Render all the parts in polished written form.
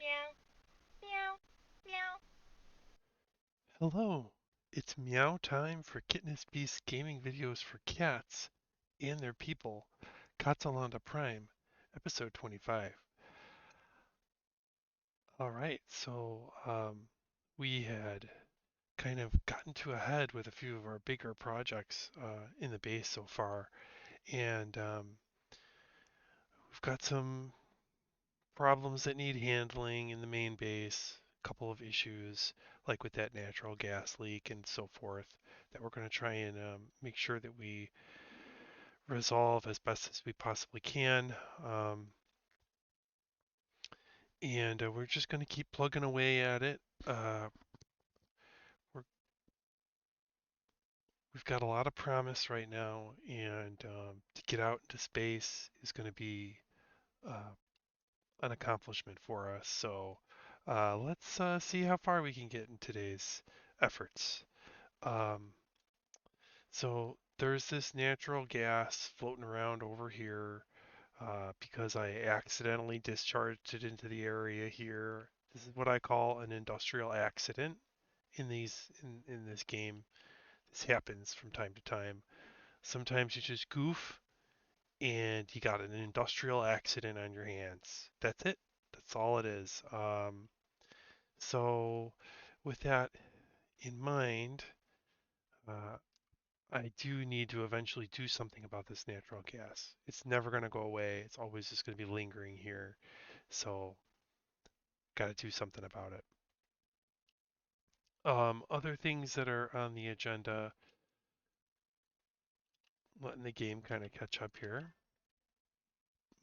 Meow, meow, meow. Hello, it's meow time for KittenouSBeast gaming videos for cats and their people. KatzeLande Prime, episode 25. Alright, we had kind of gotten to a head with a few of our bigger projects in the base so far, and we've got some problems that need handling in the main base, a couple of issues like with that natural gas leak and so forth that we're going to try and make sure that we resolve as best as we possibly can. Um, and we're just going to keep plugging away at it. Uh, we're, we've got a lot of promise right now, and to get out into space is going to be uh, an accomplishment for us. So let's see how far we can get in today's efforts. Um, so there's this natural gas floating around over here because I accidentally discharged it into the area here. This is what I call an industrial accident in this game. This happens from time to time. Sometimes you just goof and you got an industrial accident on your hands. That's it. That's all it is. So with that in mind, uh, I do need to eventually do something about this natural gas. It's never going to go away. It's always just going to be lingering here. So got to do something about it. Other things that are on the agenda, letting the game kind of catch up here.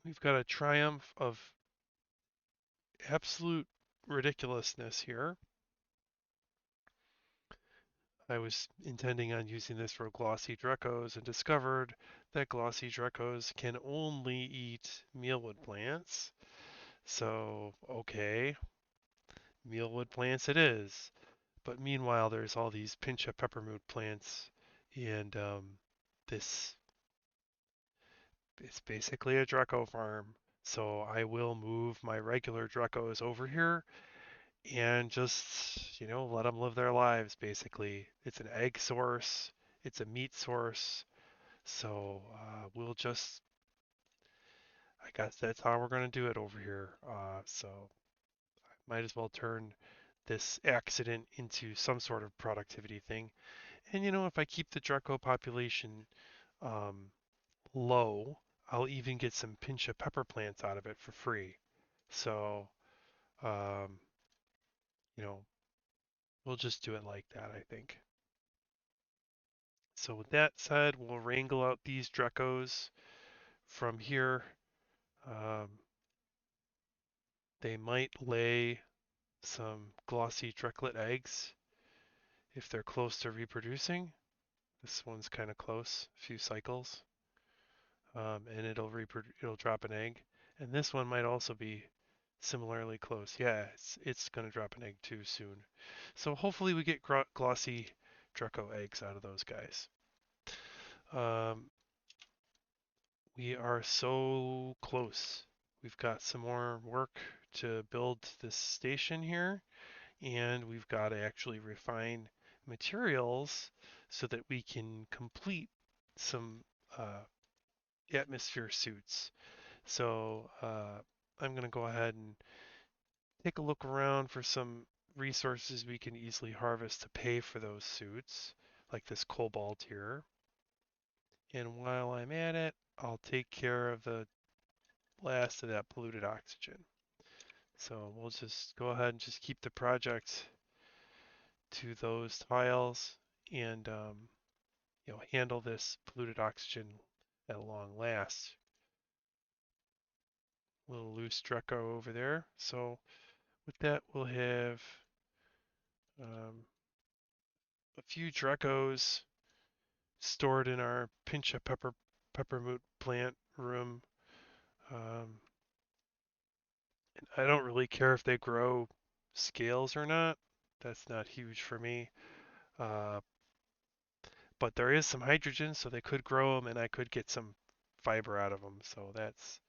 We've got a triumph of absolute ridiculousness here. I was intending on using this for glossy Drecos and discovered that glossy Drecos can only eat mealwood plants. So, okay, mealwood plants it is. But meanwhile, there's all these pincha peppermint plants, and this it's basically a Draco farm. So I will move my regular Dracos over here and just, let them live their lives, basically. It's an egg source, it's a meat source. I guess that's how we're going to do it over here. So I might as well turn this accident into some sort of productivity thing. And if I keep the Draco population um, low, I'll even get some pincha pepper plants out of it for free. So, um, you know, we'll just do it like that, I think. So with that said, we'll wrangle out these Dracos from here. Um, they might lay some glossy Dreklet eggs if they're close to reproducing. This one's kind of close, a few cycles, and it'll drop an egg. And this one might also be similarly close. Yeah, it's going to drop an egg too soon. So hopefully we get glossy Draco eggs out of those guys. Um, we are so close. We've got some more work to build this station here, and we've got to actually refine materials so that we can complete some uh, atmosphere suits. So I'm going to go ahead and take a look around for some resources we can easily harvest to pay for those suits, like this cobalt here. And while I'm at it, I'll take care of the last of that polluted oxygen. So we'll just go ahead and just keep the project to those tiles and handle this polluted oxygen at long last. Little loose Dreco over there. So with that, we'll have um, a few Drecos stored in our pincha peppermint plant room. Um, and I don't really care if they grow scales or not. That's not huge for me. Uh, but there is some hydrogen, so they could grow them, and I could get some fiber out of them. So that's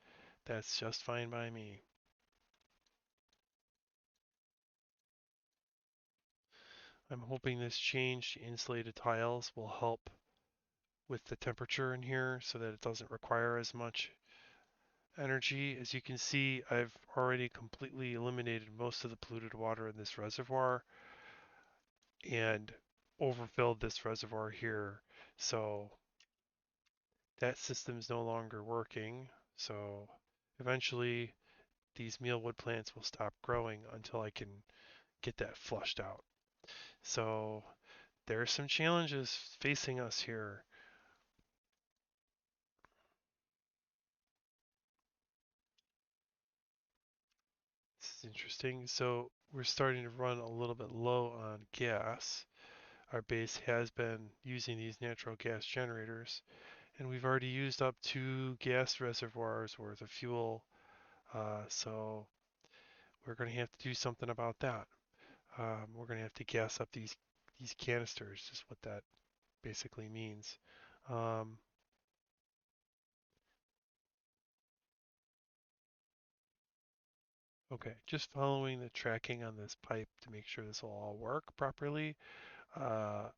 just fine by me. I'm hoping this change to insulated tiles will help with the temperature in here so that it doesn't require as much energy. As you can see, I've already completely eliminated most of the polluted water in this reservoir and overfilled this reservoir here. So that system is no longer working. So eventually these mealwood plants will stop growing until I can get that flushed out. So there are some challenges facing us here. This is interesting. So we're starting to run a little bit low on gas. Our base has been using these natural gas generators, and we've already used up 2 gas reservoirs worth of fuel. So we're going to have to do something about that. We're going to have to gas up these canisters, is what that basically means. Um, okay, just following the tracking on this pipe to make sure this will all work properly. Uh,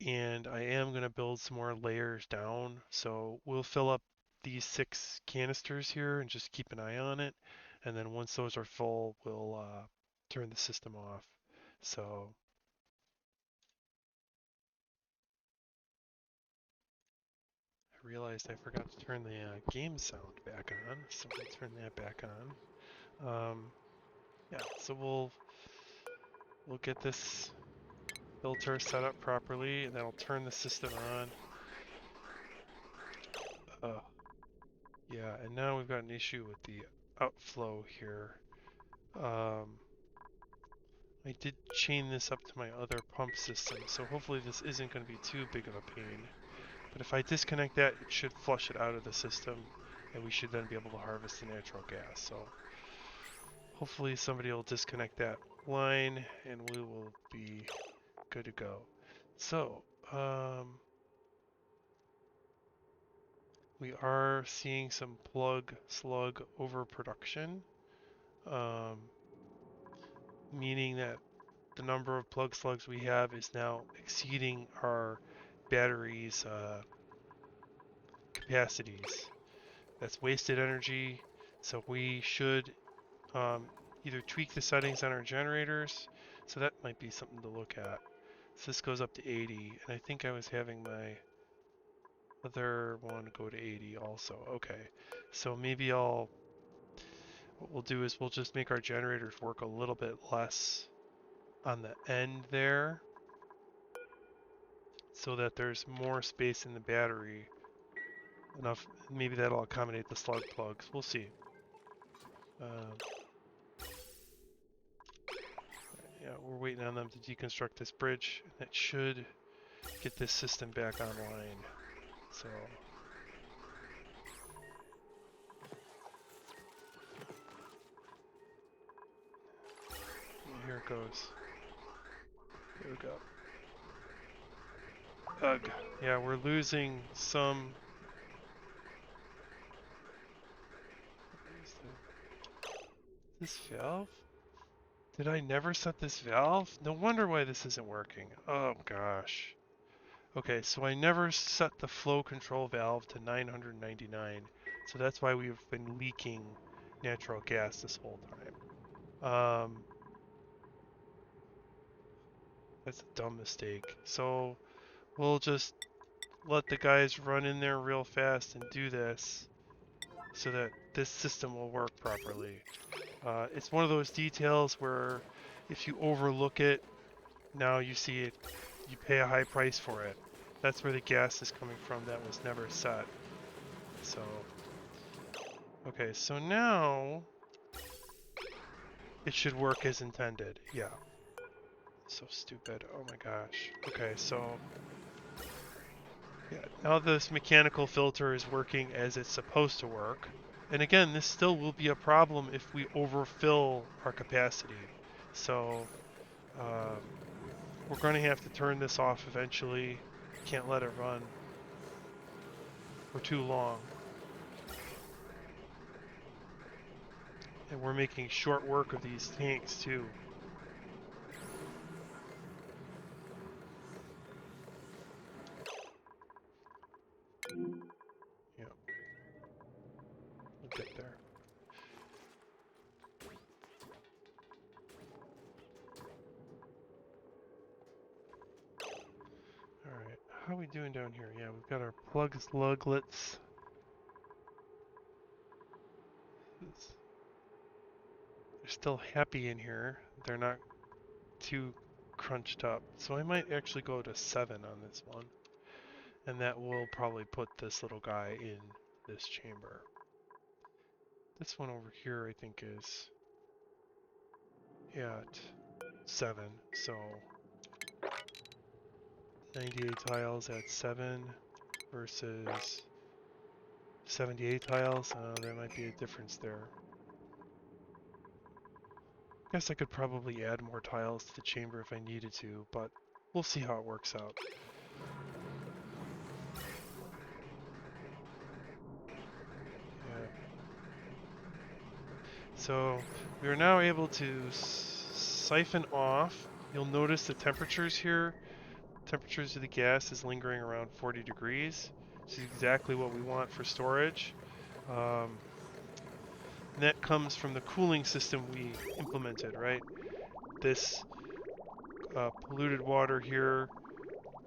and I am going to build some more layers down. So we'll fill up these 6 canisters here and just keep an eye on it. And then once those are full, we'll turn the system off. So I realized I forgot to turn the game sound back on, so we'll turn that back on. Yeah, so we'll get this filter set up properly, and then I'll turn the system on. Yeah, and now we've got an issue with the outflow here. Um, I did chain this up to my other pump system, so hopefully this isn't going to be too big of a pain. But if I disconnect that, it should flush it out of the system, and we should then be able to harvest the natural gas. So hopefully somebody will disconnect that line, and we will be good to go. So, we are seeing some plug slug overproduction, um, meaning that the number of plug slugs we have is now exceeding our battery's capacities. That's wasted energy, so we should um, either tweak the settings on our generators, so that might be something to look at. So this goes up to 80, and I think I was having my other one go to 80 also. Okay, so maybe what we'll do is we'll just make our generators work a little bit less on the end there, so that there's more space in the battery. Enough, maybe that'll accommodate the slug plugs. We'll see. Um, yeah, we're waiting on them to deconstruct this bridge. That should get this system back online. So here it goes. Here we go. Ugh. Yeah, we're losing some. Is this valve? Did I never set this valve? No wonder why this isn't working. Oh gosh. Okay, so I never set the flow control valve to 999. So that's why we've been leaking natural gas this whole time. That's a dumb mistake. So we'll just let the guys run in there real fast and do this so that this system will work properly. It's one of those details where if you overlook it, now you see it, you pay a high price for it. That's where the gas is coming from that was never set. So, okay, so now it should work as intended. Yeah. So stupid. Oh my gosh. Okay, so yeah, now this mechanical filter is working as it's supposed to work. And again, this still will be a problem if we overfill our capacity. So um, we're going to have to turn this off eventually. Can't let it run for too long. And we're making short work of these tanks too. doing down here? Yeah, we've got our plug sluglets. They're still happy in here. They're not too crunched up. So I might actually go to 7 on this one. And that will probably put this little guy in this chamber. This one over here I think is at 7. So 98 tiles at 7 versus 78 tiles. There might be a difference there. Guess I could probably add more tiles to the chamber if I needed to, but we'll see how it works out. Yeah. So we are now able to siphon off. You'll notice the temperatures here. Temperatures of the gas is lingering around 40 degrees. This is exactly what we want for storage. Um, and that comes from the cooling system we implemented, right? This polluted water here,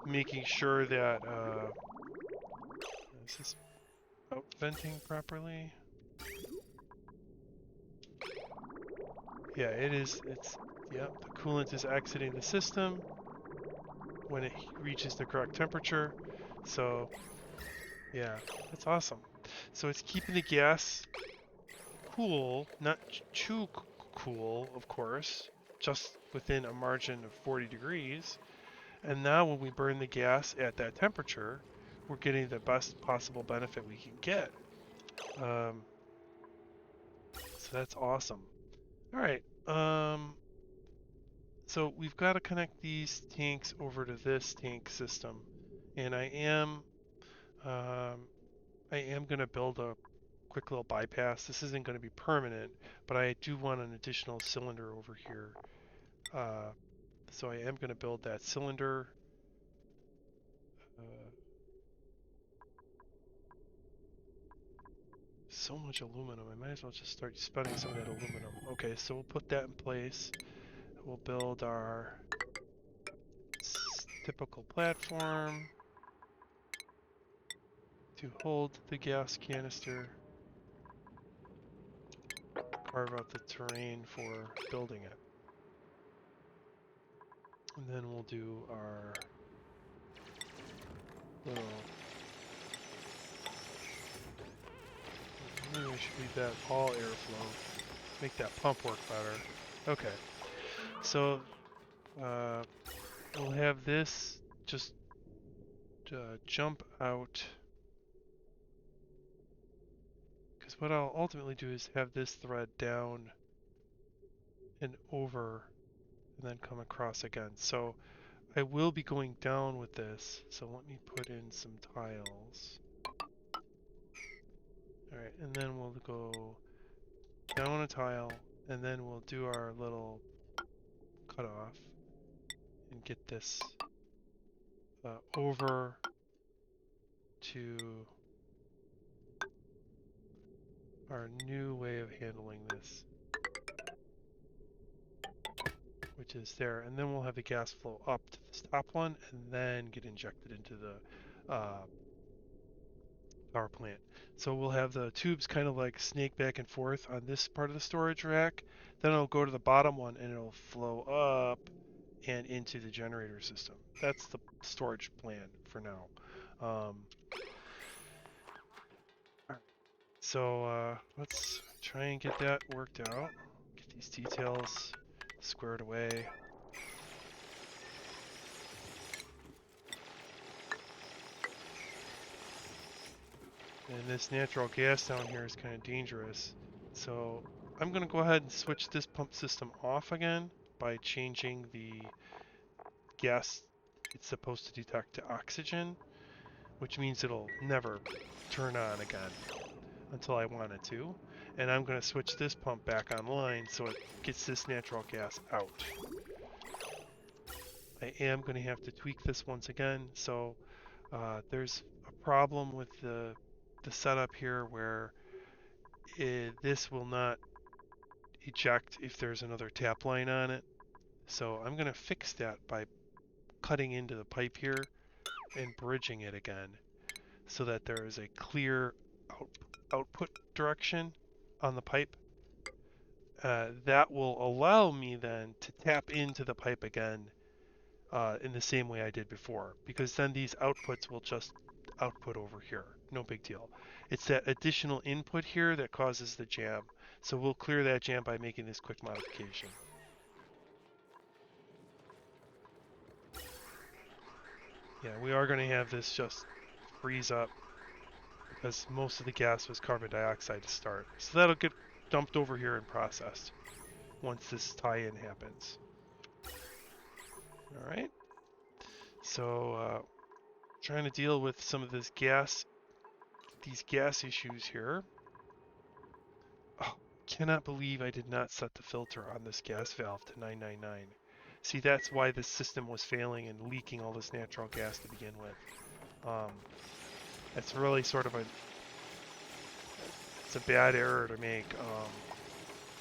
making sure that is this out venting properly? Yeah, it is. Yeah, the coolant is exiting the system when it reaches the correct temperature. So, yeah, that's awesome. So it's keeping the gas cool, not too cool, of course, just within a margin of 40 degrees. And now when we burn the gas at that temperature, we're getting the best possible benefit we can get. Um, so that's awesome. All right. So we've got to connect these tanks over to this tank system, and um, I am going to build a quick little bypass. This isn't going to be permanent, but I do want an additional cylinder over here. So I am going to build that cylinder. Uh, so much aluminum. I might as well just start spending some of that aluminum. Okay, so we'll put that in place. We'll build our typical platform to hold the gas canister. Carve out the terrain for building it. And then we'll do our little... Maybe we should leave that all airflow. Make that pump work better. Okay. So, we'll have this just jump out. Because what I'll ultimately do is have this thread down and over and then come across again. So I will be going down with this. So let me put in some tiles. Alright, and then we'll go down a tile, and then we'll do our little cutoff and get this over to our new way of handling this, which is there. And then we'll have the gas flow up to this top one and then get injected into the power plant. So we'll have the tubes kind of like snake back and forth on this part of the storage rack. Then it'll go to the bottom one and it'll flow up and into the generator system. That's the storage plan for now. So let's try and get that worked out. Get these details squared away. And this natural gas down here is kind of dangerous. So I'm going to go ahead and switch this pump system off again by changing the gas it's supposed to detect to oxygen, which means it'll never turn on again until I want it to. And I'm going to switch this pump back online so it gets this natural gas out. I am going to have to tweak this once again. So there's a problem with the setup here where this will not eject if there's another tap line on it. So I'm going to fix that by cutting into the pipe here and bridging it again so that there is a clear output direction on the pipe. That will allow me then to tap into the pipe again in the same way I did before, because then these outputs will just output over here. No big deal. It's that additional input here that causes the jam. So we'll clear that jam by making this quick modification. Yeah, we are going to have this just freeze up because most of the gas was carbon dioxide to start. So that'll get dumped over here and processed once this tie-in happens. All right. So trying to deal with some of these gas issues here. Oh, cannot believe I did not set the filter on this gas valve to 999. See, that's why this system was failing and leaking all this natural gas to begin with. It's really sort of it's a bad error to make,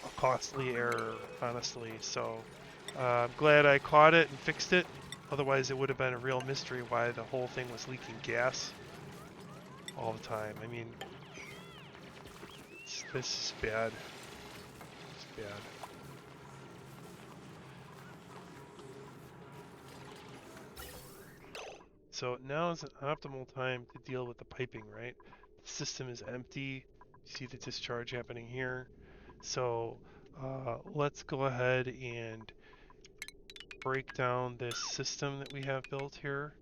a costly error, honestly. So I'm glad I caught it and fixed it. Otherwise, it would have been a real mystery why the whole thing was leaking gas all the time. I mean, this is bad. It's bad. So now is an optimal time to deal with the piping, right? The system is empty. You see the discharge happening here. So let's go ahead and break down this system that we have built here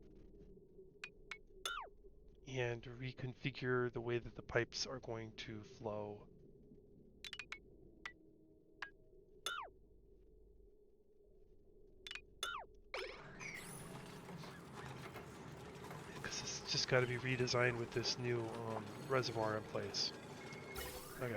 and reconfigure the way that the pipes are going to flow. Because it's just got to be redesigned with this new reservoir in place. Okay.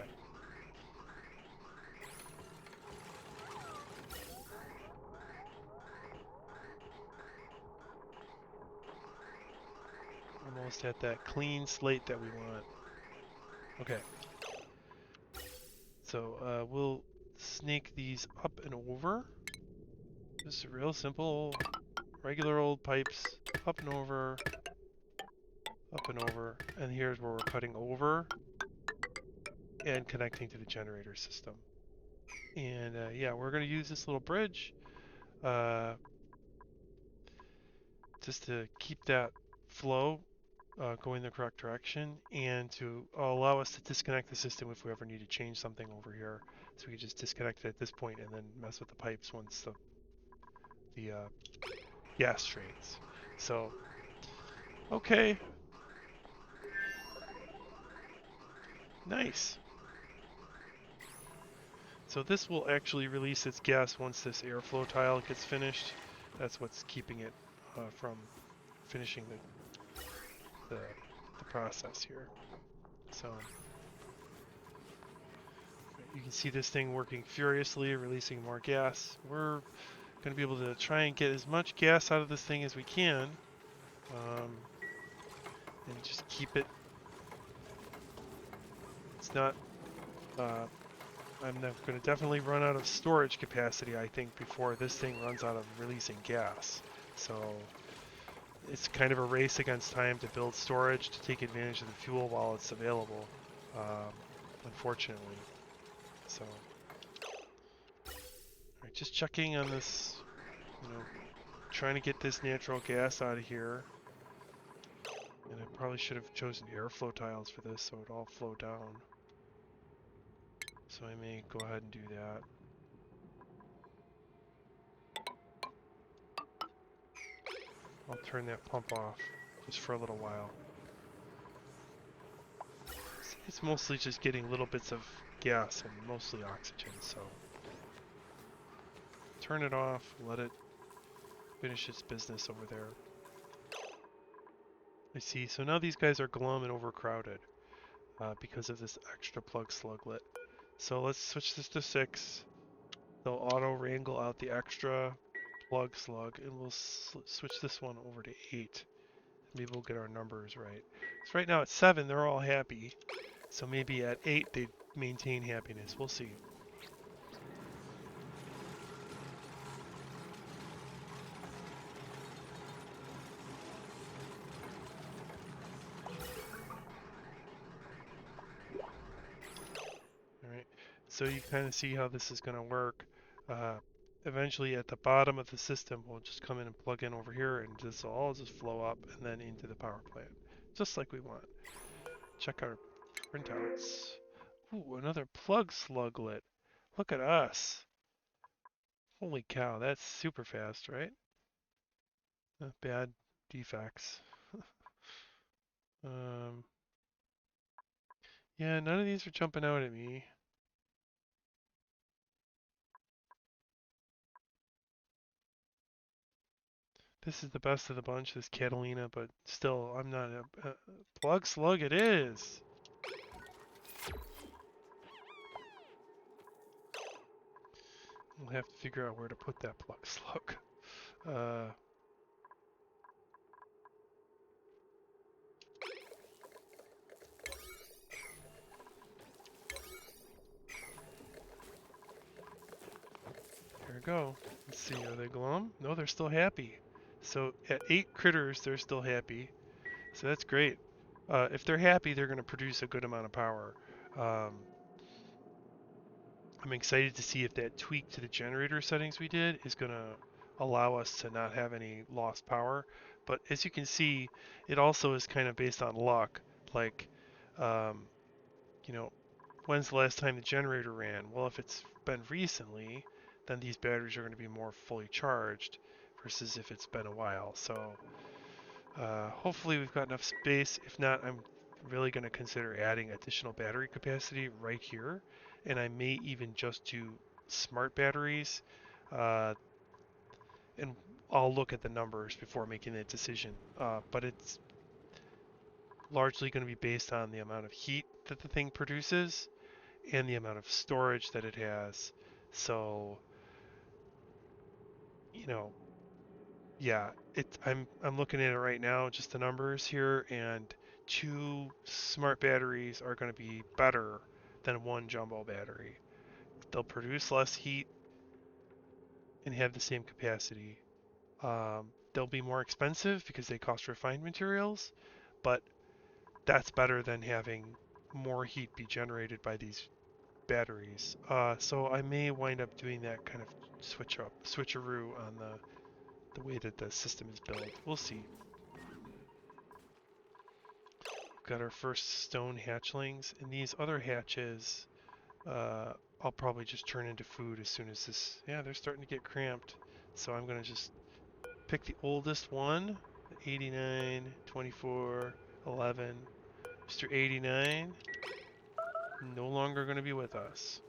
Almost at that clean slate that we want. Okay. So we'll snake these up and over. Just real simple, regular old pipes, up and over, up and over. And here's where we're cutting over and connecting to the generator system. And yeah, we're going to use this little bridge just to keep that flow going the correct direction and to allow us to disconnect the system if we ever need to change something over here. So we can just disconnect it at this point and then mess with the pipes once the gas drains. So, okay. Nice. So this will actually release its gas once this airflow tile gets finished. That's what's keeping it from finishing the process here. So you can see this thing working furiously, releasing more gas. We're going to be able to try and get as much gas out of this thing as we can, and just keep it. It's not. I'm going to definitely run out of storage capacity, I think, before this thing runs out of releasing gas. So it's kind of a race against time to build storage to take advantage of the fuel while it's available, unfortunately. So, alright, just checking on this, trying to get this natural gas out of here. And I probably should have chosen airflow tiles for this so it all flow down. So I may go ahead and do that. I'll turn that pump off just for a little while. It's mostly just getting little bits of gas and mostly oxygen, so turn it off, let it finish its business over there. I see, so now these guys are glum and overcrowded because of this extra plug sluglet. So let's switch this to 6. They'll auto wrangle out the extra plug slug, and we'll switch this one over to 8. Maybe we'll get our numbers right. So right now at 7, they're all happy. So maybe at 8, they maintain happiness. We'll see. so you kind of see how this is going to work. Uh, Eventually, at the bottom of the system, we'll just come in and plug in over here, and this will all just flow up and then into the power plant, just like we want. Check our printouts. Ooh, another plug sluglet. Look at us. Holy cow, that's super fast, right? Not bad defects. um, yeah, none of these are jumping out at me. This is the best of the bunch, this KatzeLande, but still, I'm not a plug slug. It is. We'll have to figure out where to put that plug slug. Uh, Here we go. Let's see, are they glum? No, they're still happy. So at 8 critters, they're still happy. So that's great. If they're happy, they're going to produce a good amount of power. Um, I'm excited to see if that tweak to the generator settings we did is going to allow us to not have any lost power. But as you can see, it also is kind of based on luck. Like, um, you know, when's the last time the generator ran? Well, if it's been recently, then these batteries are going to be more fully charged versus if it's been a while. So hopefully we've got enough space. If not, I'm really going to consider adding additional battery capacity right here. And I may even just do smart batteries. Uh, and I'll look at the numbers before making that decision. But it's largely going to be based on the amount of heat that the thing produces and the amount of storage that it has. So, you know, yeah, I'm looking at it right now, just the numbers here, and 2 smart batteries are going to be better than 1 jumbo battery. They'll produce less heat and have the same capacity. They'll be more expensive because they cost refined materials, but that's better than having more heat be generated by these batteries. So I may wind up doing that kind of switcheroo on the way that the system is built. We'll see. Got our first stone hatchlings, and these other hatches, I'll probably just turn into food as soon as this. Yeah, they're starting to get cramped, so I'm gonna just pick the oldest one, 89, 24, 11. Mr. 89, no longer gonna be with us.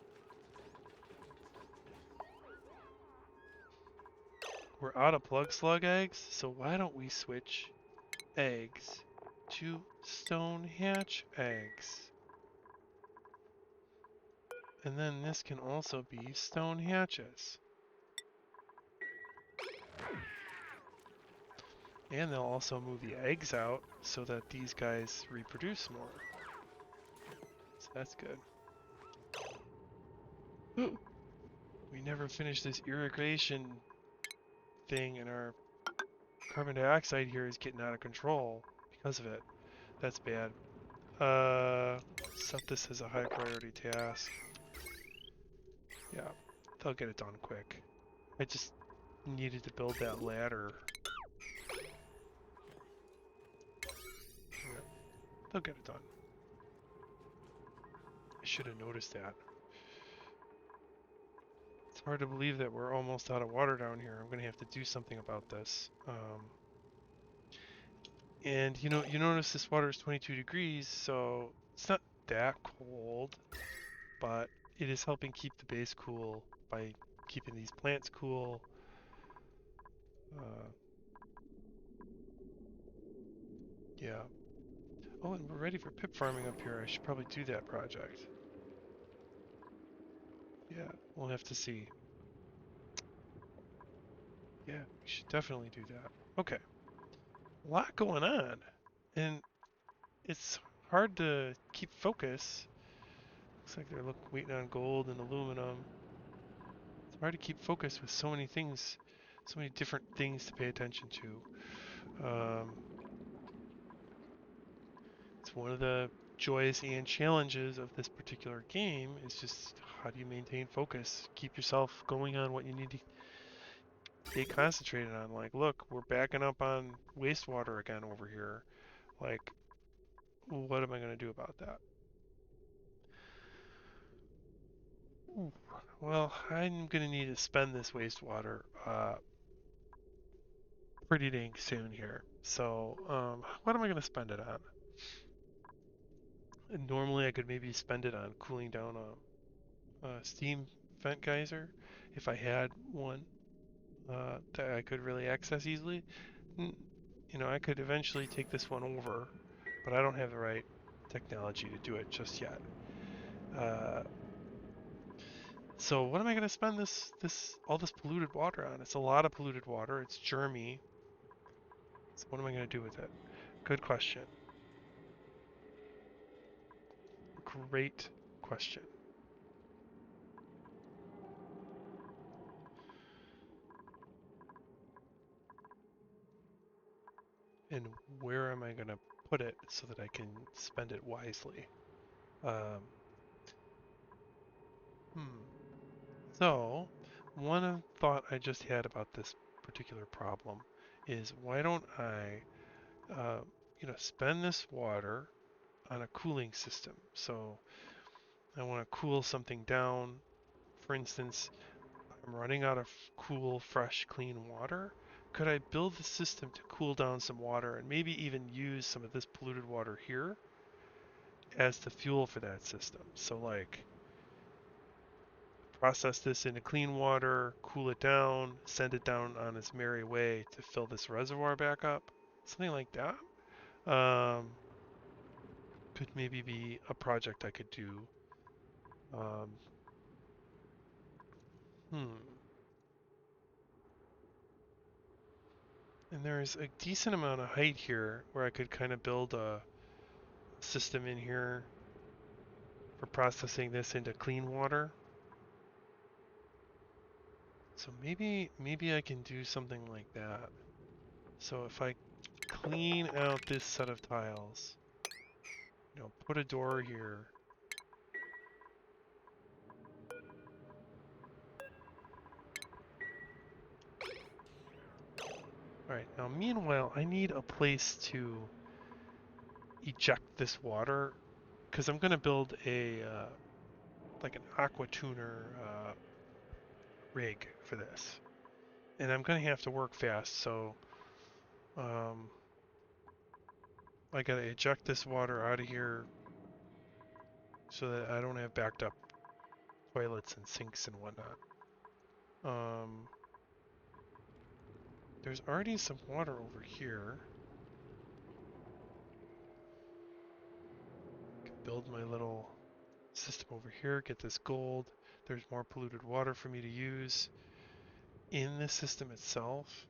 We're out of plug slug eggs, so why don't we switch eggs to stone hatch eggs? And then this can also be stone hatches. And they'll also move the eggs out so that these guys reproduce more. So that's good. Ooh, we never finished this irrigation thing, and our carbon dioxide here is getting out of control because of it. That's bad. Set this as a high priority task. Yeah, they'll get it done quick. I just needed to build that ladder. Yeah, they'll get it done. I should have noticed that. It's hard to believe that we're almost out of water down here. I'm gonna have to do something about this. And you notice this water is 22 degrees, so it's not that cold, but it is helping keep the base cool by keeping these plants cool. Uh, yeah. Oh, and we're ready for pip farming up here. I should probably do that project. Yeah, we'll have to see. Yeah, we should definitely do that. Okay. A lot going on. And it's hard to keep focus. Looks like they're waiting on gold and aluminum. It's hard to keep focus with so many things, so many different things to pay attention to. It's one of the joys and challenges of this particular game is just how do you maintain focus, keep yourself going on what you need to stay concentrated on. Like, look, we're backing up on wastewater again over here. Like, what am I going to do about that? Ooh, well, I'm going to need to spend this wastewater pretty dang soon here. So, what am I going to spend it on? And normally, I could maybe spend it on cooling down a steam vent geyser if I had one that I could really access easily. You know, I could eventually take this one over, but I don't have the right technology to do it just yet. Uh, so what am I going to spend all this polluted water on? It's a lot of polluted water. It's germy. So what am I going to do with it? Good question. Great question. And where am I going to put it so that I can spend it wisely? Um, hmm. So, one thought I just had about this particular problem is why don't I, uh, spend this water on a cooling system? So I want to cool something down. For instance, I'm running out of cool, fresh, clean water. Could I build the system to cool down some water and maybe even use some of this polluted water here as the fuel for that system? So like process this into clean water, cool it down, send it down on its merry way to fill this reservoir back up. Something like that. Um, could maybe be a project I could do. Um, hmm. And there's a decent amount of height here where I could kind of build a system in here for processing this into clean water. So maybe I can do something like that. So if I clean out this set of tiles, put a door here. All right, now meanwhile, I need a place to eject this water because I'm going to build a like an aqua tuner rig for this, and I'm going to have to work fast. So um, I got to eject this water out of here so that I don't have backed up toilets and sinks and whatnot. Um, there's already some water over here. I can build my little system over here, get this gold. There's more polluted water for me to use in the system itself.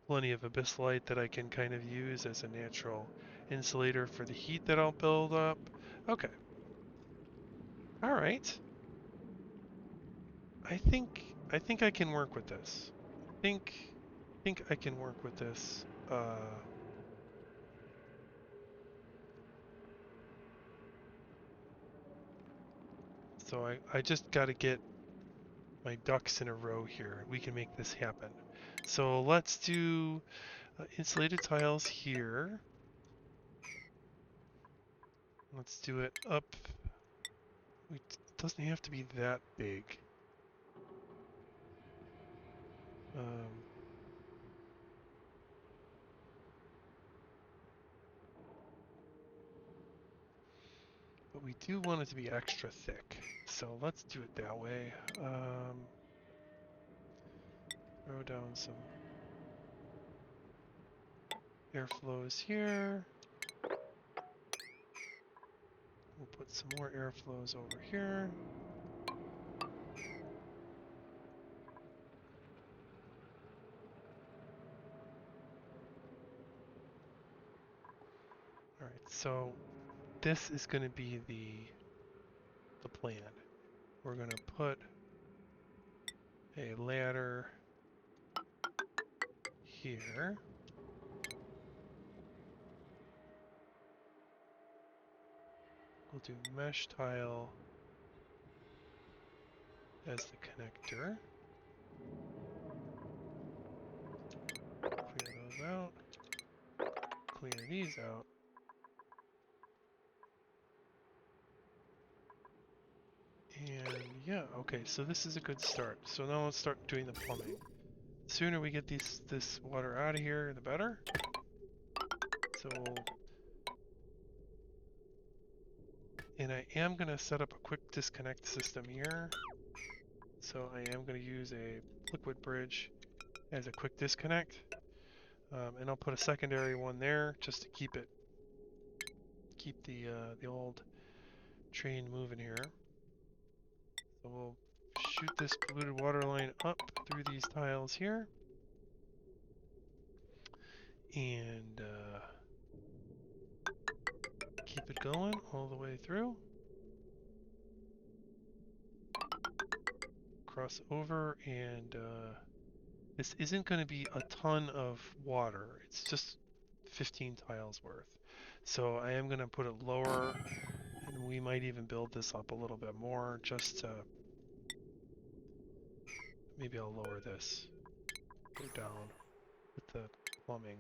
Plenty of abyssalite that I can kind of use as a natural insulator for the heat that I'll build up. Okay. All right. I think I can work with this. I think I can work with this. So I just got to get my ducks in a row here. We can make this happen. So let's do insulated tiles here. Let's do it up. It doesn't have to be that big. Um, but we do want it to be extra thick. So let's do it that way. Throw down some airflows here. We'll put some more airflows over here. All right, so this is going to be the plan. We're going to put a ladder here. we'll do mesh tile as the connector. Clear those out. Clear these out. And yeah, okay, so this is a good start. So now let's start doing the plumbing. The sooner we get this water out of here, the better. So, and I am going to set up a quick disconnect system here. So I am going to use a liquid bridge as a quick disconnect. And I'll put a secondary one there just to keep the old train moving here. So we'll shoot this polluted water line up through these tiles here. And keep it going all the way through. Cross over, and this isn't going to be a ton of water. It's just 15 tiles worth. So I am going to put it lower, and we might even build this up a little bit more just to... Maybe I'll lower this. Go down with the plumbing.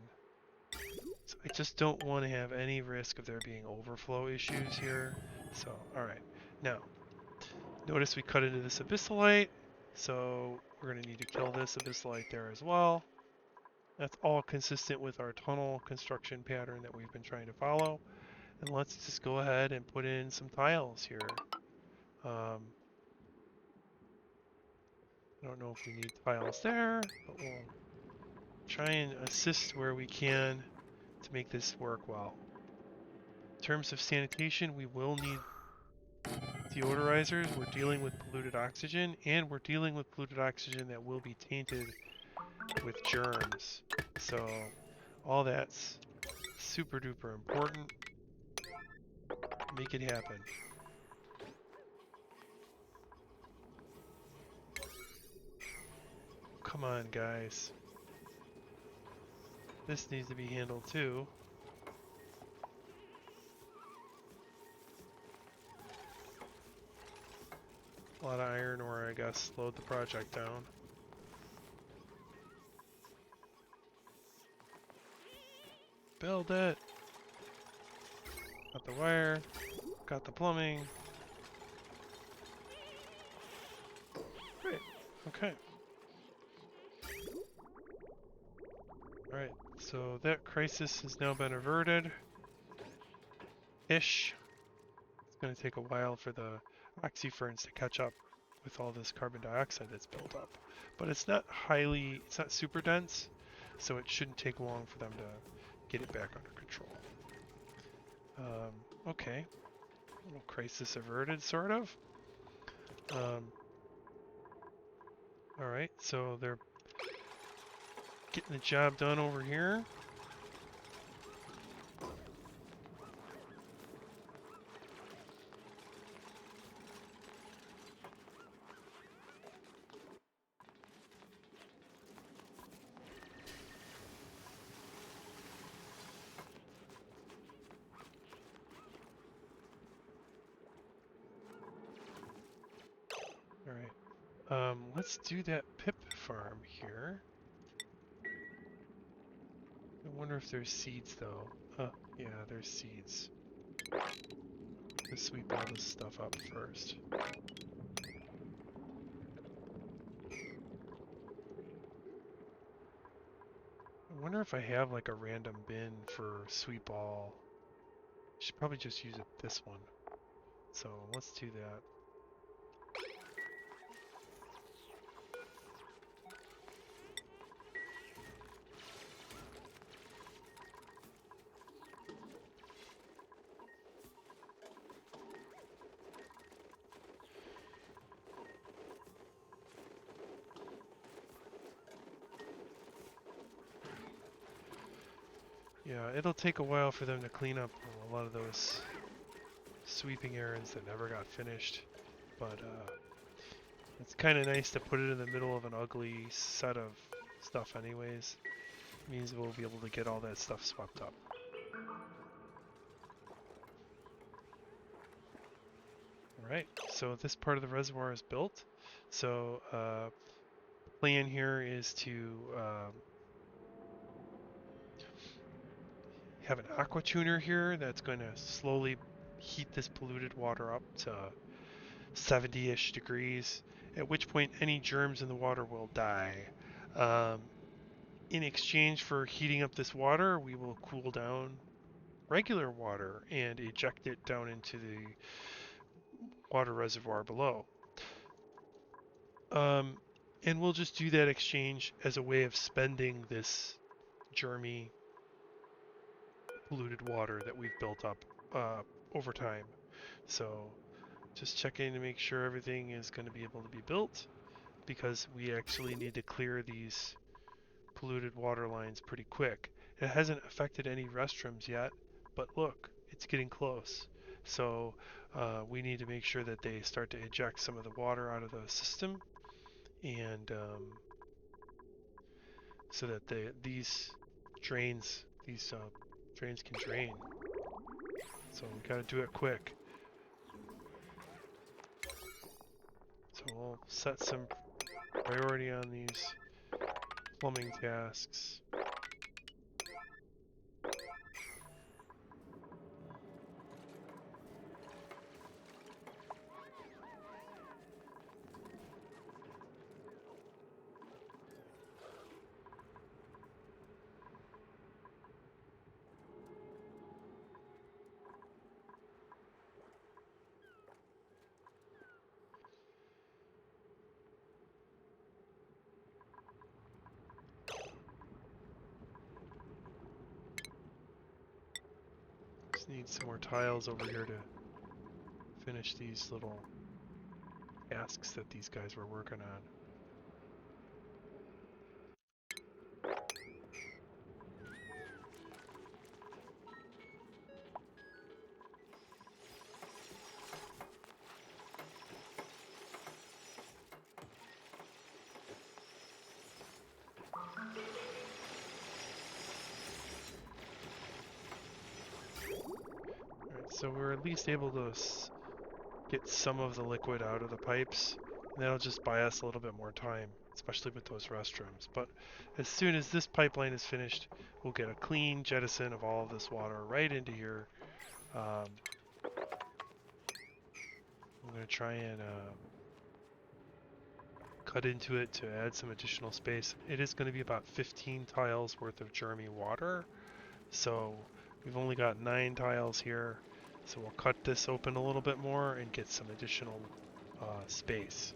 So I just don't want to have any risk of there being overflow issues here. So, alright. Now, notice we cut into this abyssalite. So we're going to need to kill this abyssalite there as well. That's all consistent with our tunnel construction pattern that we've been trying to follow. And let's just go ahead and put in some tiles here. I don't know if we need tiles there, but we'll try and assist where we can to make this work well. In terms of sanitation, we will need deodorizers. We're dealing with polluted oxygen, and we're dealing with polluted oxygen that will be tainted with germs. So all that's super duper important. Make it happen. Come on, guys. This needs to be handled too. A lot of iron ore, I guess, slowed the project down. Build it! Got the wire, got the plumbing. Great, okay. Alright, so that crisis has now been averted. Ish. It's going to take a while for the oxyferns to catch up with all this carbon dioxide that's built up. But it's not super dense, so it shouldn't take long for them to get it back under control. Okay. A little crisis averted, sort of. Alright, so they're getting the job done over here. Alright. Let's do that pip farm here. I wonder if there's seeds though. Yeah, there's seeds. Let's sweep all this stuff up first. I wonder if I have like a random bin for sweep all. Should probably just use this one. So let's do that. Yeah, it'll take a while for them to clean up a lot of those sweeping errands that never got finished, but it's kind of nice to put it in the middle of an ugly set of stuff anyways. It means we'll be able to get all that stuff swept up. Alright, so this part of the reservoir is built. So the plan here is to have an aqua tuner here that's going to slowly heat this polluted water up to 70-ish degrees, at which point any germs in the water will die. Um, in exchange for heating up this water, we will cool down regular water and eject it down into the water reservoir below. And we'll just do that exchange as a way of spending this germy, polluted water that we've built up over time. So just checking to make sure everything is going to be able to be built, because we actually need to clear these polluted water lines pretty quick. It hasn't affected any restrooms yet, but look, it's getting close. So we need to make sure that they start to eject some of the water out of the system, and so that these drains can drain. So we gotta do it quick. So we'll set some priority on these plumbing tasks. Just need some more tiles over here to finish these little tasks that these guys were working on. Alright, so we're at least able to get some of the liquid out of the pipes, and that'll just buy us a little bit more time, especially with those restrooms. But as soon as this pipeline is finished, we'll get a clean jettison of all of this water right into here. I'm going to try and cut into it to add some additional space. It is going to be about 15 tiles worth of germy water, so we've only got 9 tiles here. So we'll cut this open a little bit more and get some additional space.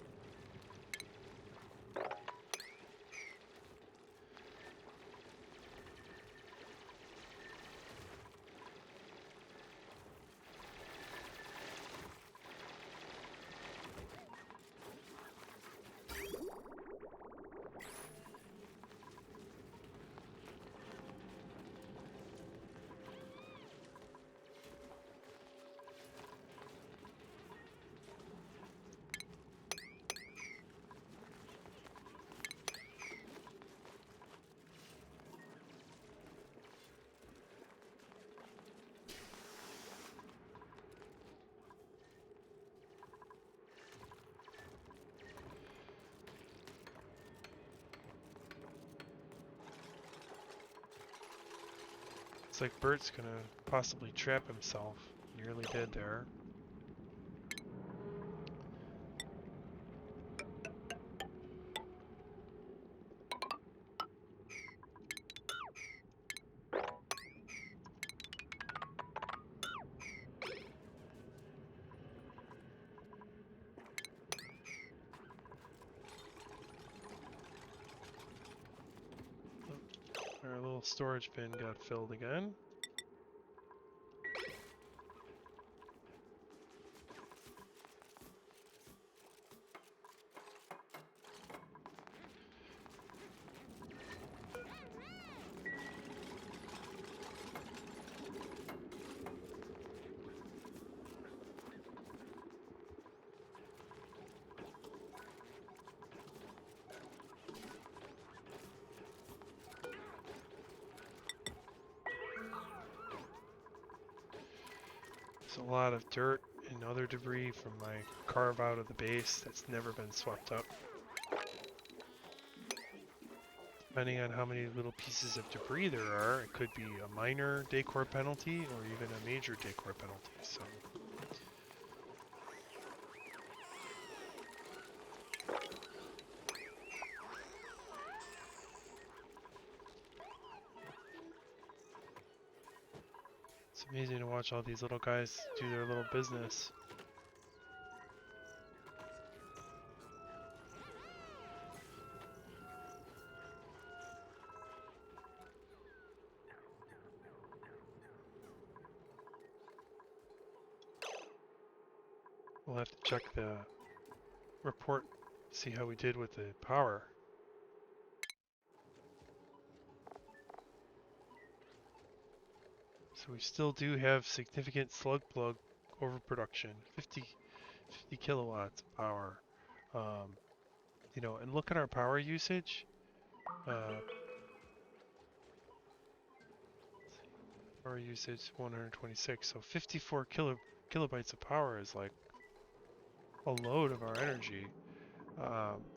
Looks like Bert's gonna possibly trap himself. Nearly did there. Our little storage bin got filled again. There's a lot of dirt in another debris from my carve out of the base that's never been swept up. Depending on how many little pieces of debris there are, it could be a minor decor penalty or even a major decor penalty. So it's amazing to watch all these little guys do their little business. We'll have to check the report, see how we did with the power. So we still do have significant slug plug overproduction, 50 kilowatts of power. You know, and look at our power usage. Uh, power usage 126, so 54 kilobytes of power is like a load of our energy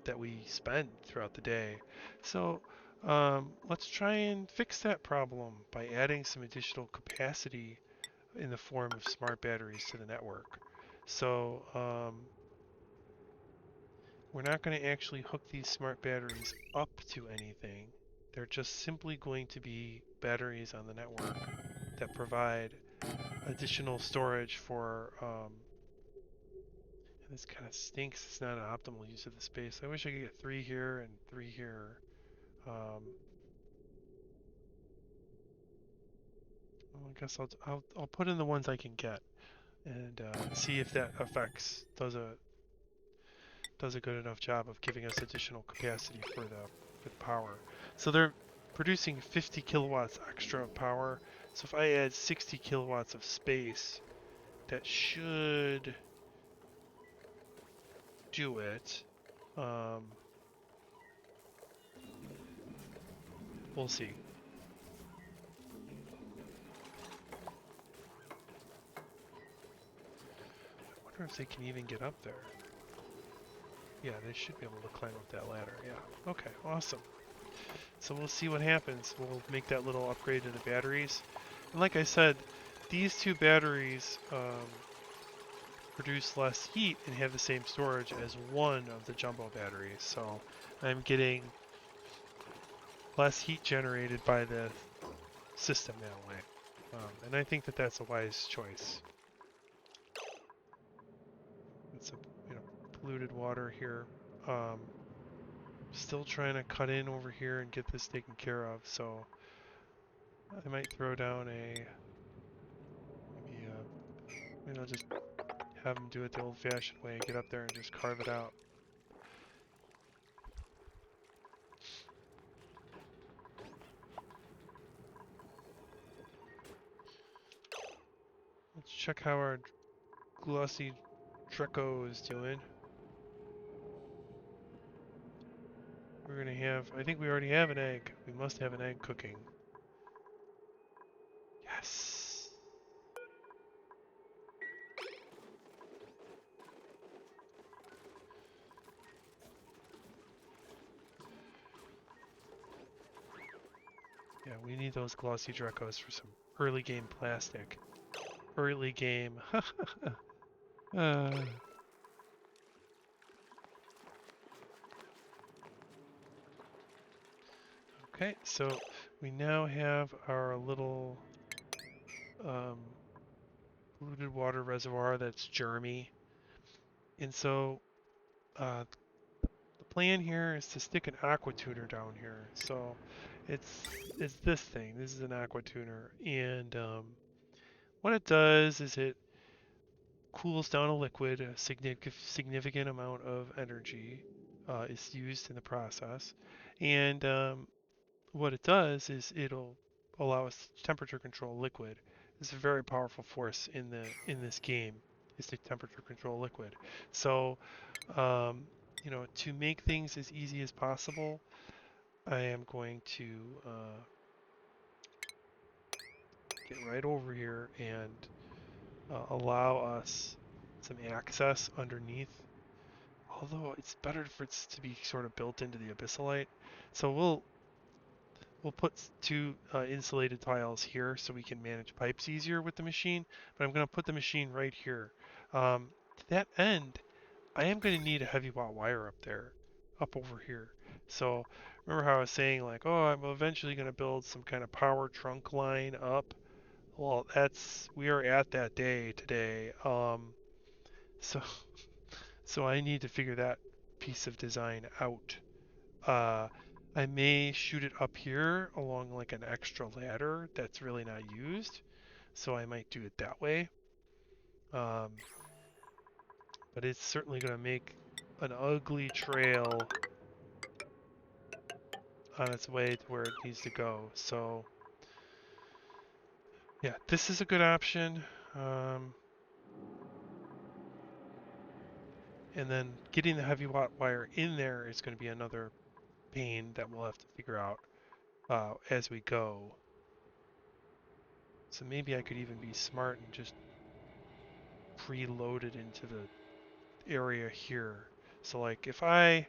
that we spend throughout the day. So let's try and fix that problem by adding some additional capacity in the form of smart batteries to the network. So we're not going to actually hook these smart batteries up to anything. They're just simply going to be batteries on the network that provide additional storage for, and this kind of stinks, it's not an optimal use of the space. I wish I could get 3 here and 3 here. Well, I guess I'll put in the ones I can get and see if that does a good enough job of giving us additional capacity for the power. So they're producing 50 kilowatts extra of power. So if I add 60 kilowatts of space, that should do it. We'll see. I wonder if they can even get up there. Yeah, they should be able to climb up that ladder. Yeah. Okay, awesome. So we'll see what happens. We'll make that little upgrade to the batteries. And like I said, these two batteries produce less heat and have the same storage as one of the jumbo batteries. So I'm getting less heat generated by the system that way. And I think that that's a wise choice. It's a polluted water here. Still trying to cut in over here and get this taken care of. So I might throw down maybe I'll just have them do it the old-fashioned way and get up there and just carve it out. Let's check how our glossy Draco is doing. We're gonna have, I think we already have an egg. We must have an egg cooking. Yes! Yeah, we need those glossy Dracos for some early game plastic. Early game. uh. Okay, so we now have our little polluted water reservoir that's germy. And so the plan here is to stick an aqua tuner down here. So it's this thing. This is an aqua tuner, and what it does is it cools down a liquid. A significant amount of energy is used in the process, and what it does is it'll allow us to temperature control liquid. It's a very powerful force in this game, is to temperature control liquid. So, to make things as easy as possible, I am going to get right over here and allow us some access underneath. Although it's better for it to be sort of built into the abyssalite. So we'll put two insulated tiles here so we can manage pipes easier with the machine. But I'm going to put the machine right here. To that end, I am going to need a heavy watt wire up there, up over here. So remember how I was saying like, oh, I'm eventually going to build some kind of power trunk line up. Well, we are at that day today. So so I need to figure that piece of design out. Uh, I may shoot it up here along like an extra ladder that's really not used. So I might do it that way. Um, but it's certainly going to make an ugly trail on its way to where it needs to go. So yeah, this is a good option. Um, and then getting the heavy watt wire in there is going to be another pain that we'll have to figure out as we go. So maybe I could even be smart and just preload it into the area here. So like if I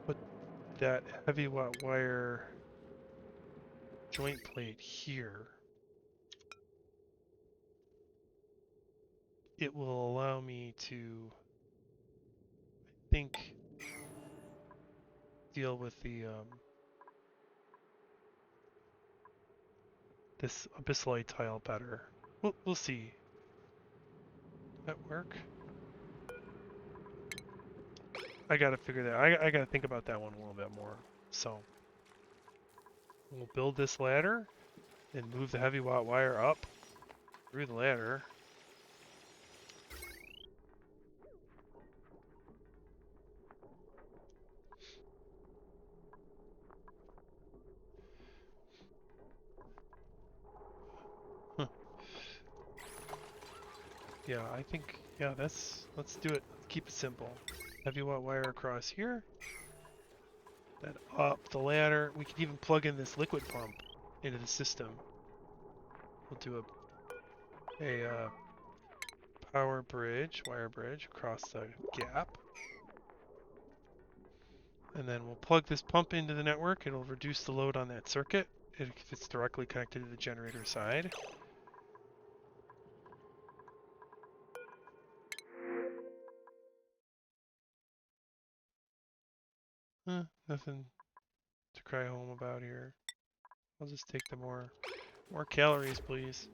put that heavy watt wire joint plate here, it will allow me to, I think, deal with the this abyssalite tile better. We'll see. That work? I gotta figure that. I gotta think about that one a little bit more. So we'll build this ladder and move the heavy watt wire up through the ladder. Huh. Yeah, I think, yeah, let's do it. Let's keep it simple. Heavy watt wire across here, then up the ladder. We can even plug in this liquid pump into the system. We'll do a power bridge, wire bridge across the gap. And then we'll plug this pump into the network. It'll reduce the load on that circuit if it's directly connected to the generator side. Nothing to cry home about here. I'll just take the more calories, please.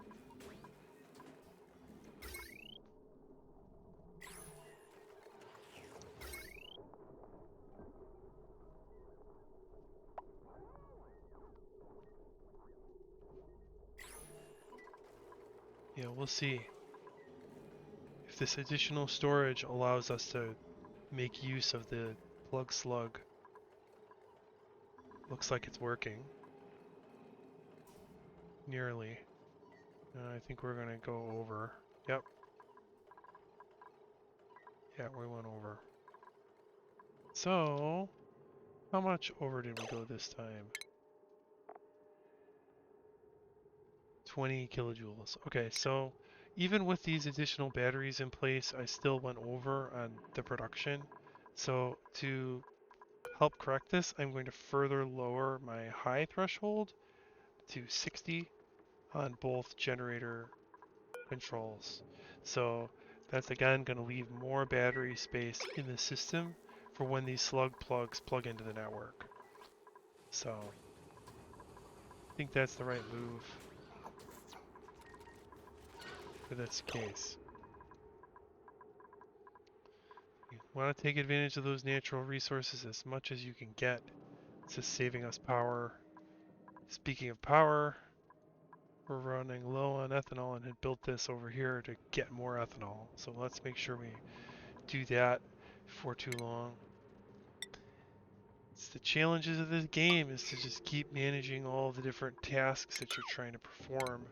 Yeah, we'll see if this additional storage allows us to make use of the plug slug. Looks like it's working. Nearly. I think we're gonna go over. Yep. Yeah, we went over. So, how much over did we go this time? 20 kilojoules. Okay, so even with these additional batteries in place, I still went over on the production. So to help correct this, I'm going to further lower my high threshold to 60 on both generator controls. So that's again going to leave more battery space in the system for when these slug plugs plug into the network. So I think that's the right move for this case. You want to take advantage of those natural resources as much as you can get. It's just saving us power. Speaking of power, we're running low on ethanol and had built this over here to get more ethanol. So let's make sure we do that before too long. It's the challenges of this game is to just keep managing all the different tasks that you're trying to perform.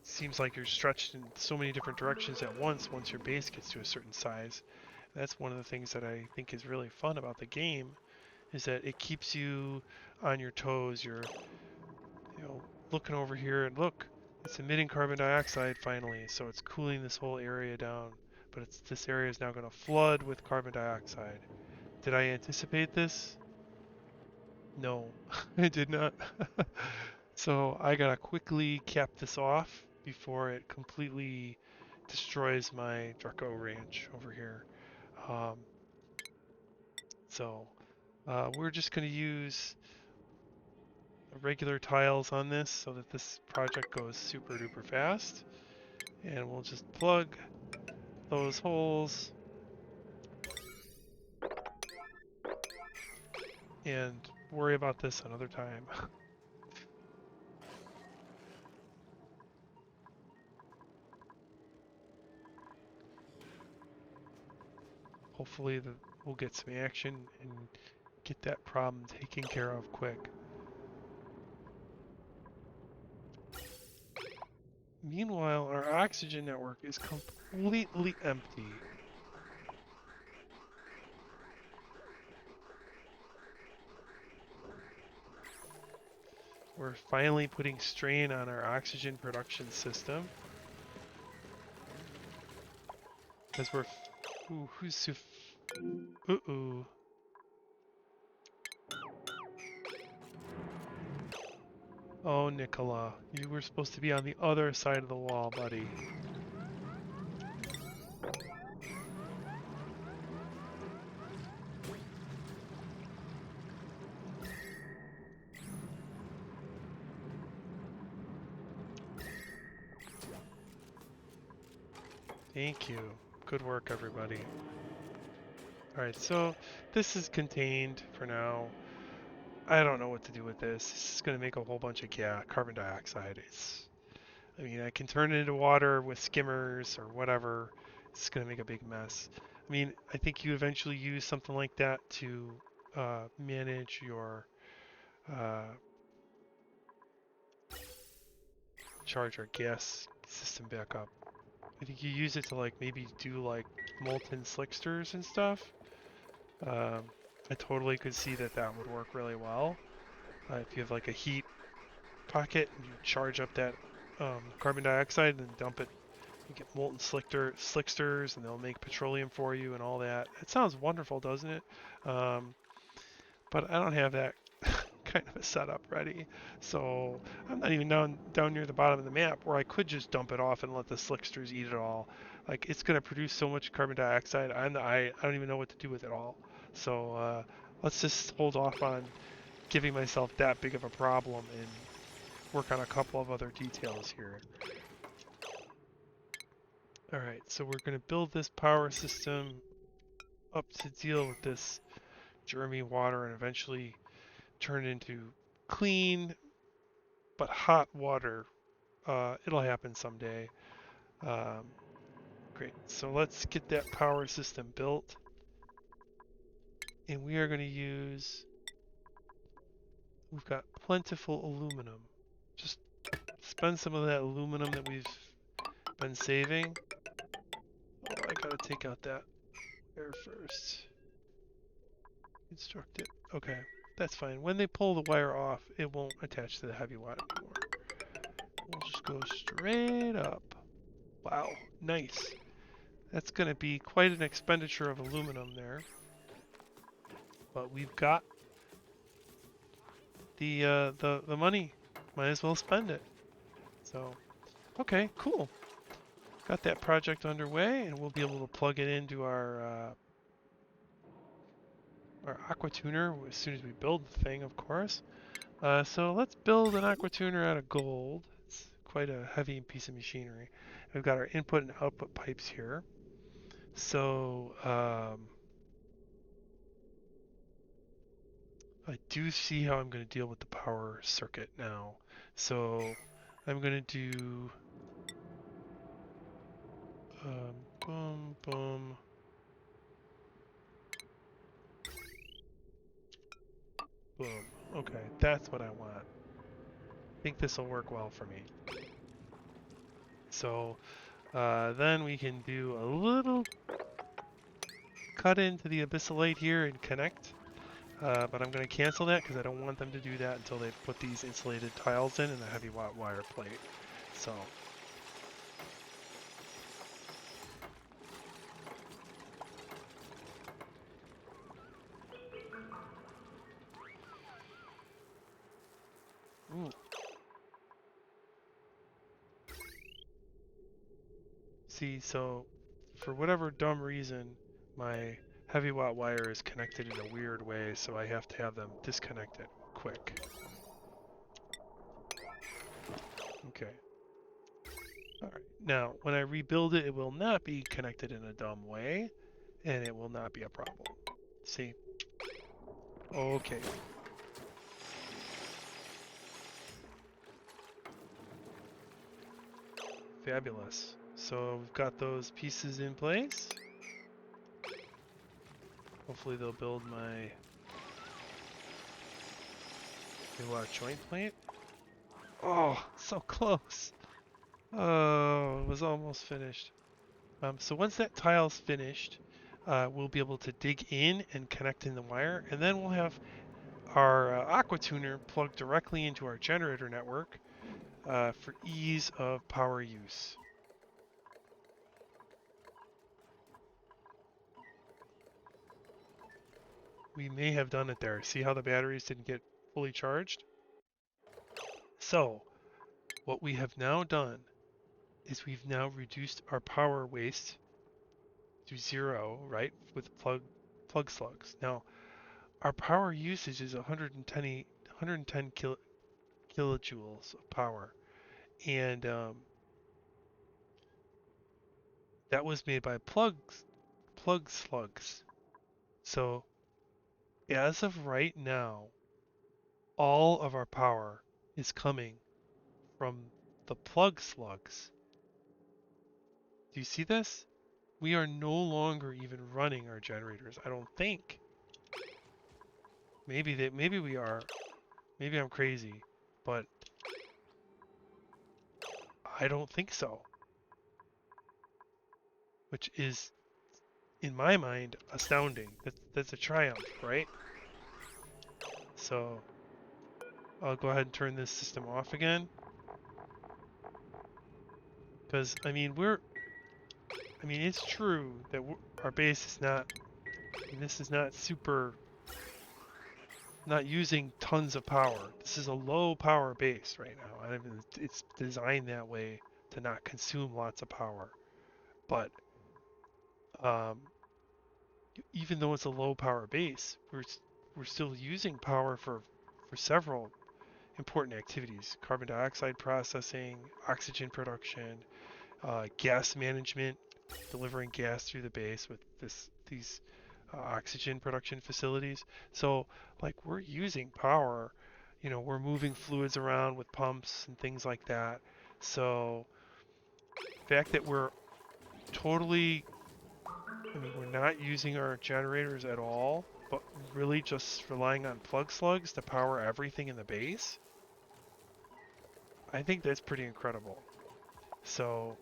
Seems like you're stretched in so many different directions at once your base gets to a certain size. That's one of the things that I think is really fun about the game is that it keeps you on your toes. You're you know, looking over here and look, it's emitting carbon dioxide finally, so it's cooling this whole area down. But this area is now going to flood with carbon dioxide. Did I anticipate this? No, I did not. So I gotta quickly cap this off before it completely destroys my Draco ranch over here. Um, so we're just gonna use regular tiles on this so that this project goes super duper fast. And we'll just plug those holes and worry about this another time. Hopefully we'll get some action and get that problem taken care of quick. Meanwhile, our oxygen network is completely empty. We're finally putting strain on our oxygen production system. Because ooh, ooh. Oh, Nicola, you were supposed to be on the other side of the wall, buddy. Thank you. Good work, everybody. Alright, so this is contained for now. I don't know what to do with this. This is going to make a whole bunch of carbon dioxide. I mean, I can turn it into water with skimmers or whatever. It's going to make a big mess. I mean, I think you eventually use something like that to manage your uh, charge our gas system back up. I think you use it to like maybe do like molten slicksters and stuff. Um, I totally could see that would work really well. If you have like a heat pocket and you charge up that carbon dioxide and then dump it, you get molten slicksters and they'll make petroleum for you and all that. It sounds wonderful, doesn't it? Um, but I don't have that kind of a setup ready. So I'm not even down near the bottom of the map where I could just dump it off and let the slicksters eat it all. Like it's going to produce so much carbon dioxide. I don't even know what to do with it all. So let's just hold off on giving myself that big of a problem and work on a couple of other details here. All right, so we're going to build this power system up to deal with this germy water and eventually turn it into clean but hot water. It'll happen someday. Um, great. So let's get that power system built. And we are going to use, we've got plentiful aluminum. Just spend some of that aluminum that we've been saving. Oh, I gotta take out that air first. Construct it. Okay, that's fine. When they pull the wire off, it won't attach to the heavy wire anymore. We'll just go straight up. Wow, nice. That's going to be quite an expenditure of aluminum there. But we've got the money. Might as well spend it. So, okay, cool. Got that project underway, and we'll be able to plug it into our aqua tuner as soon as we build the thing, of course. So let's build an aqua tuner out of gold. It's quite a heavy piece of machinery. We've got our input and output pipes here. So I do see how I'm going to deal with the power circuit now. So I'm going to do boom, boom. Boom. Okay, that's what I want. I think this will work well for me. So then we can do a little cut into the abyssalite here and connect. But I'm going to cancel that because I don't want them to do that until they put these insulated tiles in and the heavy wire plate. So ooh. See, so for whatever dumb reason, my heavy wire is connected in a weird way, so I have to have them disconnect it quick. Okay. Alright. Now, when I rebuild it, it will not be connected in a dumb way, and it will not be a problem. See? Okay. Fabulous. So we've got those pieces in place. Hopefully they'll build my joint plate. Oh, so close. Oh, it was almost finished. So once that tile's finished, we'll be able to dig in and connect in the wire, and then we'll have our aqua tuner plugged directly into our generator network for ease of power use. We may have done it there. See how the batteries didn't get fully charged? So, what we have now done is we've now reduced our power waste to 0, right, with plug slugs. Now, our power usage is 110 kilojoules of power, and that was made by plug slugs. So, as of right now, all of our power is coming from the plug slugs. Do you see this? We are no longer even running our generators, I don't think. Maybe we are. Maybe I'm crazy, but I don't think so. Which is, in my mind, astounding. That's a triumph, right? So I'll go ahead and turn this system off again. Because, I mean, it's true that our base is not, this is not not using tons of power. This is a low power base right now. And it's designed that way to not consume lots of power. But um, even though it's a low power base, we're still using power for several important activities: carbon dioxide processing, oxygen production, gas management, delivering gas through the base with these oxygen production facilities. So, like, we're using power. We're moving fluids around with pumps and things like that. So, the fact that totally we're not using our generators at all, but really just relying on plug slugs to power everything in the base. I think that's pretty incredible. So,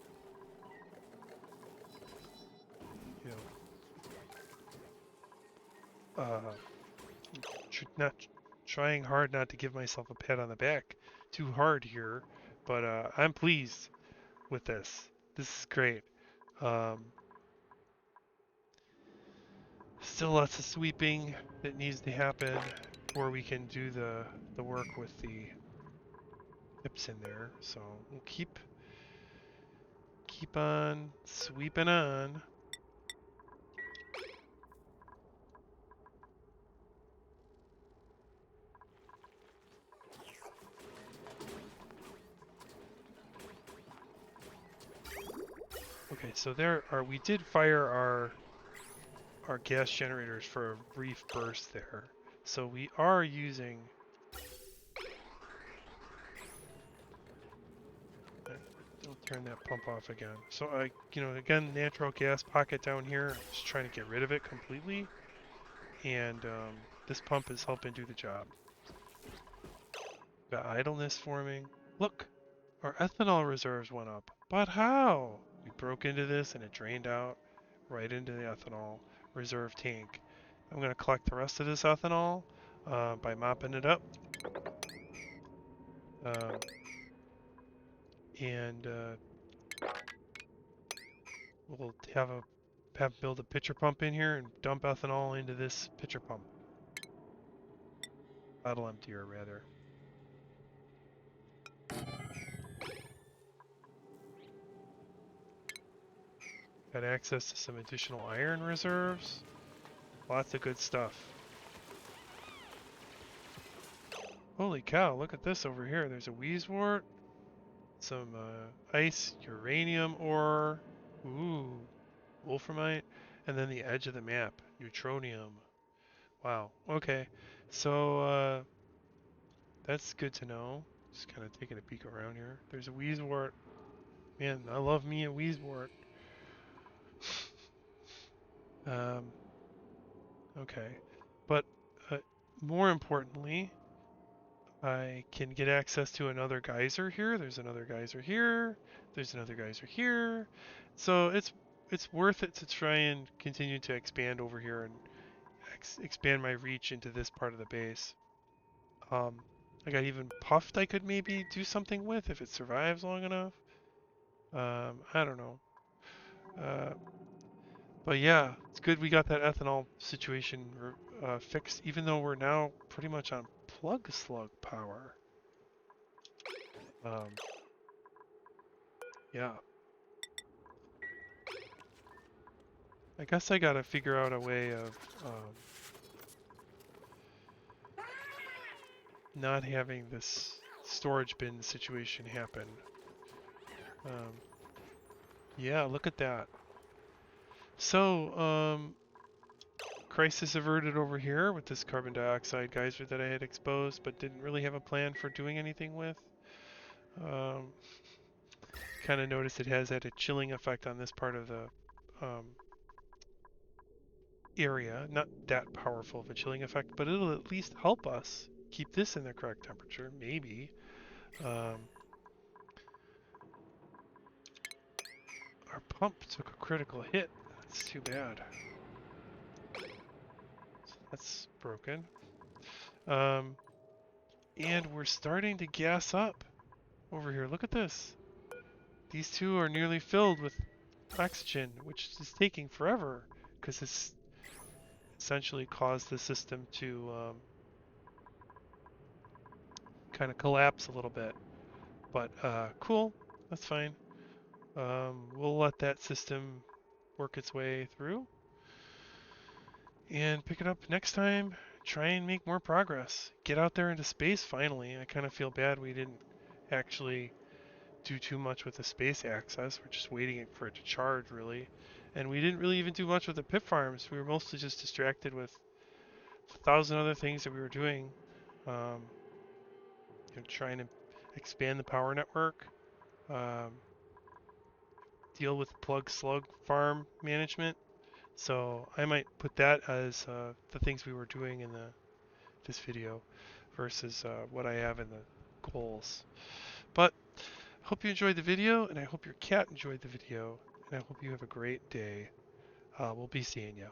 you know, not trying hard not to give myself a pat on the back too hard here, but I'm pleased with this. This is great. Um, Still lots of sweeping that needs to happen before we can do the work with the tips in there. So we'll keep on sweeping on. Okay, so we did fire our gas generators for a brief burst there. So we are using I'll turn that pump off again. So again, natural gas pocket down here. Just trying to get rid of it completely, and this pump is helping do the job. Got idleness forming. Look, our ethanol reserves went up. But how? We broke into this and it drained out right into the ethanol reserve tank. I'm going to collect the rest of this ethanol by mopping it up. Um, and we'll have build a pitcher pump in here and dump ethanol into this pitcher pump. Bottle emptier, rather. Got access to some additional iron reserves. Lots of good stuff. Holy cow, look at this over here. There's a wheezewort, some ice, uranium ore, ooh, wolframite, and then the edge of the map, neutronium. Wow, okay. So, that's good to know. Just kind of taking a peek around here. There's a wheezewort. Man, I love me a wheezewort. Um, okay. But, uh, more importantly, I can get access to another geyser here. There's another geyser here. There's another geyser here. So it's worth it to try and continue to expand over here and expand my reach into this part of the base. I got even puffed I could maybe do something with if it survives long enough. I don't know. Uh, but yeah, it's good we got that ethanol situation fixed, even though we're now pretty much on plug slug power. Um, yeah. I guess I gotta figure out a way of not having this storage bin situation happen. Um, yeah, look at that. So, crisis averted over here with this carbon dioxide geyser that I had exposed, but didn't really have a plan for doing anything with. Um, kind of noticed it has had a chilling effect on this part of the um, area. Not that powerful of a chilling effect, but it'll at least help us keep this in the correct temperature, maybe. Um, Our pump took a critical hit. That's too bad. That's broken. Um, and we're starting to gas up over here. Look at this. These two are nearly filled with oxygen, which is taking forever because this essentially caused the system to kind of collapse a little bit. But cool. That's fine. We'll let that system work its way through and pick it up next time. Try and make more progress. Get out there into space finally. I kind of feel bad we didn't actually do too much with the space access. We're just waiting for it to charge, really. And we didn't really even do much with the pip farms. We were mostly just distracted with 1,000 other things that we were doing. Um, trying to expand the power network, um, deal with plug slug farm management. So I might put that as the things we were doing in this video versus what I have in the goals. But hope you enjoyed the video, and I hope your cat enjoyed the video, and I hope you have a great day. We'll be seeing you.